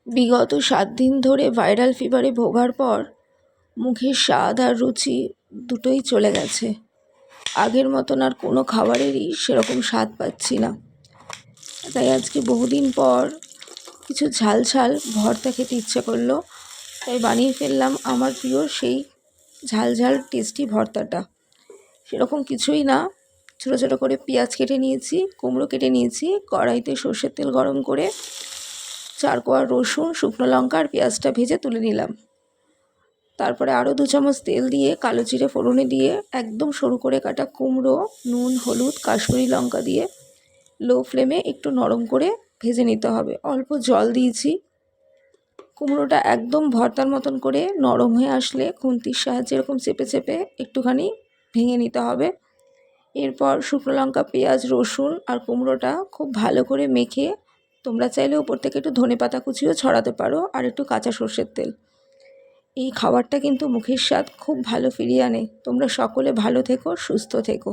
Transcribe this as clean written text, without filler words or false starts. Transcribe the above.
বিগত 7 দিন ধরে ভাইরাল ফিভারে ভোগার পর মুখের স্বাদ আর রুচি দুটোই চলে গেছে। আগের মতন আর কোনো খাবারেরই সেরকম স্বাদ পাচ্ছি না। তাই আজকে বহুদিন পর কিছু ঝাল ঝাল ভর্তা খেতে ইচ্ছে করলো, তাই বানিয়ে ফেললাম আমার প্রিয় সেই ঝাল ঝাল টেস্টি ভর্তাটা। সেরকম কিছুই না, ছোটো ছোটো করে পেঁয়াজ কেটে নিয়েছি, কুমড়ো কেটে নিয়েছি, কড়াইতে সর্ষের তেল গরম করে 4 কোয়া রসুন, শুকনো লঙ্কা আর পেঁয়াজটা ভেজে তুলে নিলাম। তারপরে আরও 2 চামচ তেল দিয়ে কালো জিরে ফোড়নে দিয়ে একদম সরু করে কাটা কুমড়ো নুন, হলুদ, কাশ্মীরি লঙ্কা দিয়ে লো ফ্লেমে একটু নরম করে ভেজে নিতে হবে। অল্প জল দিয়েছি। কুমড়োটা একদম ভর্তার মতন করে নরম হয়ে আসলে খুন্তির সাহায্যে এরকম চেপে চেপে একটুখানি ভেঙে নিতে হবে। এরপর শুকনো লঙ্কা, পেঁয়াজ, রসুন আর কুমড়োটা খুব ভালো করে মেখে, তোমরা চাইলে ওপর থেকে একটু ধনেপাতা কুচিও ছড়াতে পারো আর একটু কাঁচা সর্ষের তেল। এই খাবারটা কিন্তু মুখের স্বাদ খুব ভালো ফিরিয়ে আনে। তোমরা সকলে ভালো থেকো, সুস্থ থেকো।